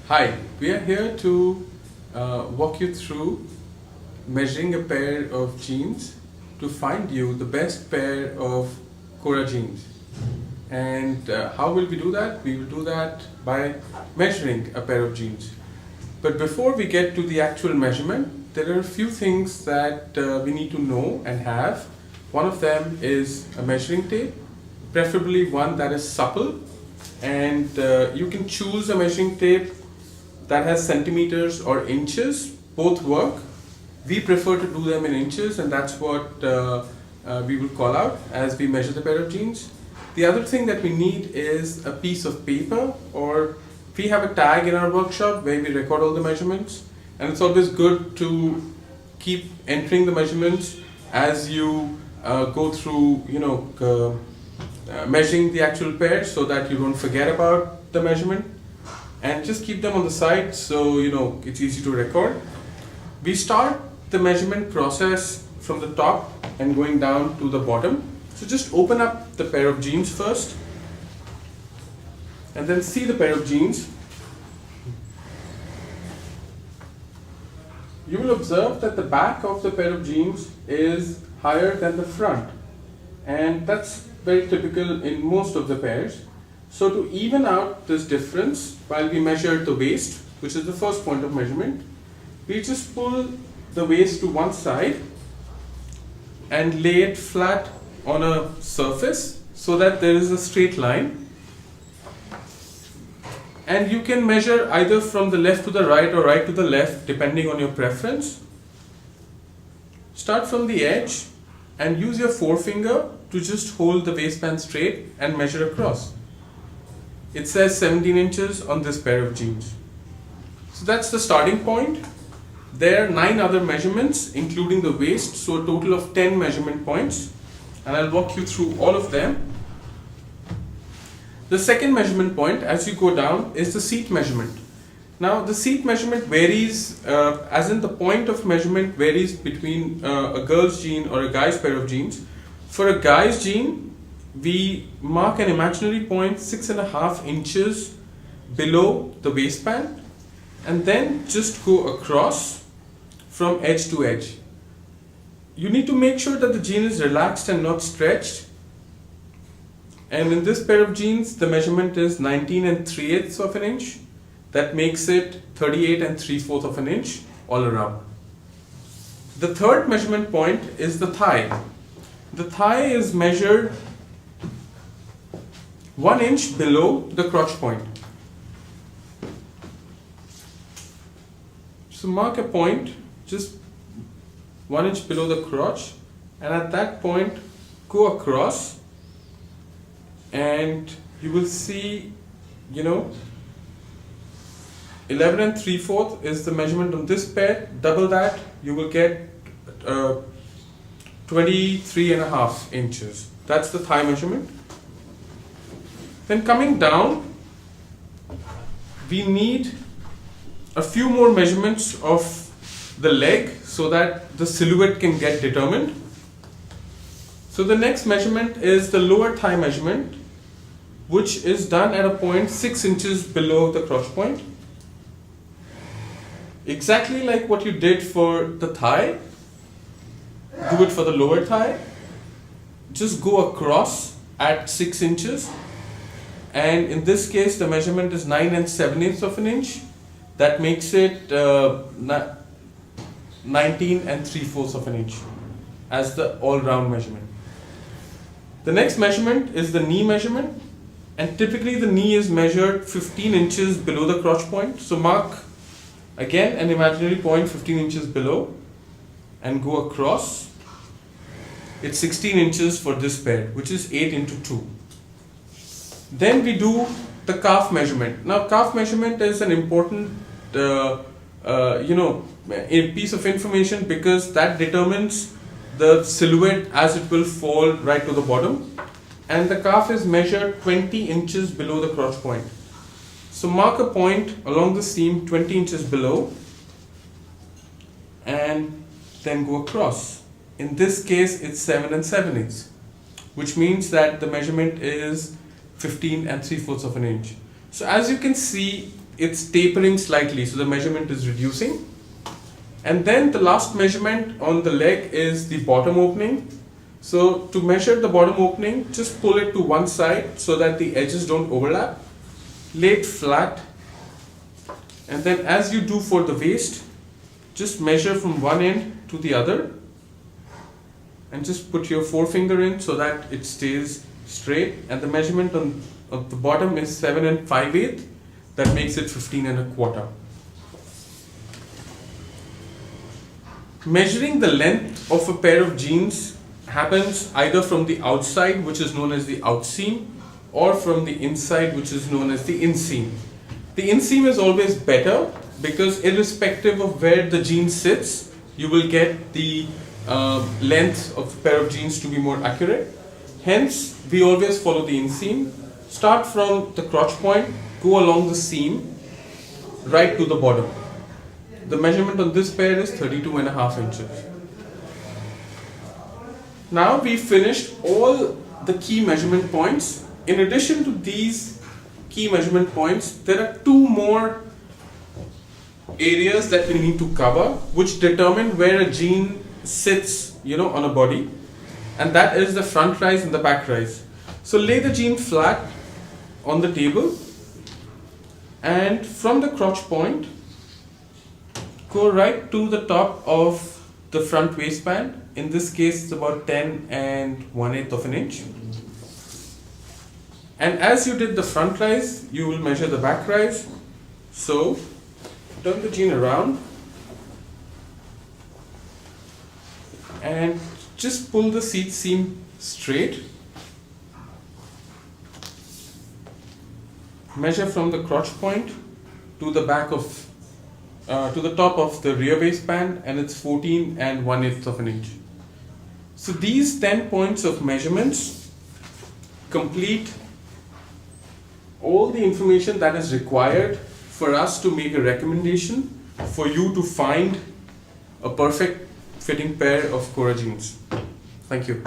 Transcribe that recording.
Hi, we are here to walk you through measuring a pair of jeans to find you the best pair of Cora jeans. And how will we do that? We will do that by measuring a pair of jeans. But before we get to the actual measurement, there are a few things that we need to know and have. One of them is a measuring tape, preferably one that is supple, and you can choose a measuring tape that has centimeters or inches. Both work. We prefer to do them in inches, and that's what we will call out as we measure the pair of jeans. The other thing that we need is a piece of paper, or we have a tag in our workshop where we record all the measurements, and it's always good to keep entering the measurements as you go through, measuring the actual pair, so that you don't forget about the measurement, and just keep them on the side so it's easy to record. We start the measurement process from the top and going down to the bottom. So just open up the pair of jeans first and then see the pair of jeans. You will observe that the back of the pair of jeans is higher than the front, and that's very typical in most of the pairs. So to even out this difference, while we measure the waist, which is the first point of measurement, we just pull the waist to one side and lay it flat on a surface so that there is a straight line. And you can measure either from the left to the right or right to the left, depending on your preference. Start from the edge and use your forefinger to just hold the waistband straight and measure across. It says 17 inches on this pair of jeans. So that's the starting point. There are 9 other measurements including the waist, so a total of 10 measurement points, and I'll walk you through all of them. The second measurement point as you go down is the seat measurement. Now the seat measurement varies, as in the point of measurement varies between a girl's jean or a guy's pair of jeans. For a guy's jean, we mark an imaginary point 6.5 inches below the waistband and then just go across from edge to edge. You need to make sure that the jean is relaxed and not stretched. And in this pair of jeans, the measurement is 19 3/8 of an inch. That makes it 38 3/4 of an inch all around. The third measurement point is the thigh. The thigh is measured 1 inch below the crotch point. So mark a point just 1 inch below the crotch, and at that point go across, and you will see 11 3/4 is the measurement on this pair. Double that, you will get 23.5 inches. That's the thigh measurement. Then coming down, we need a few more measurements of the leg so that the silhouette can get determined. So the next measurement is the lower thigh measurement, which is done at a point 6 inches below the crotch point. Exactly like what you did for the thigh, do it for the lower thigh. Just go across at 6 inches. And in this case, the measurement is 9 7/8 of an inch. That makes it 19 3/4 of an inch as the all-round measurement. The next measurement is the knee measurement, and typically the knee is measured 15 inches below the crotch point. So mark again an imaginary point 15 inches below and go across. It's 16 inches for this pair, which is 8 into 2. Then we do the calf measurement. Now calf measurement is an important a piece of information, because that determines the silhouette as it will fall right to the bottom, and the calf is measured 20 inches below the crotch point. So mark a point along the seam 20 inches below and then go across. In this case it's 7 7/8, which means that the measurement is 15 3/4 of an inch. So as you can see, it's tapering slightly, so the measurement is reducing. And then the last measurement on the leg is the bottom opening. So to measure the bottom opening, just pull it to one side so that the edges don't overlap. Lay it flat, and then as you do for the waist, just measure from one end to the other and just put your forefinger in so that it stays straight. And the measurement on the bottom is 7 5/8. That makes it 15 1/4. Measuring the length of a pair of jeans happens either from the outside, which is known as the outseam, or from the inside, which is known as the inseam. The inseam is always better because irrespective of where the jean sits, you will get the length of a pair of jeans to be more accurate. Hence, we always follow the inseam. Start from the crotch point, go along the seam, right to the bottom. The measurement on this pair is 32.5 inches. Now we finished all the key measurement points. In addition to these key measurement points, there are two more areas that we need to cover, which determine where a jean sits, on a body, and that is the front rise and the back rise. So lay the jean flat on the table, and from the crotch point, go right to the top of the front waistband. In this case, it's about 10 1/8 of an inch. And as you did the front rise, you will measure the back rise. So turn the jean around and just pull the seat seam straight. Measure from the crotch point to the back of to the top of the rear waistband, and it's 14 1/8 of an inch. So these 10 points of measurements complete all the information that is required for us to make a recommendation for you to find a perfect fitting pair of Cora jeans. Thank you.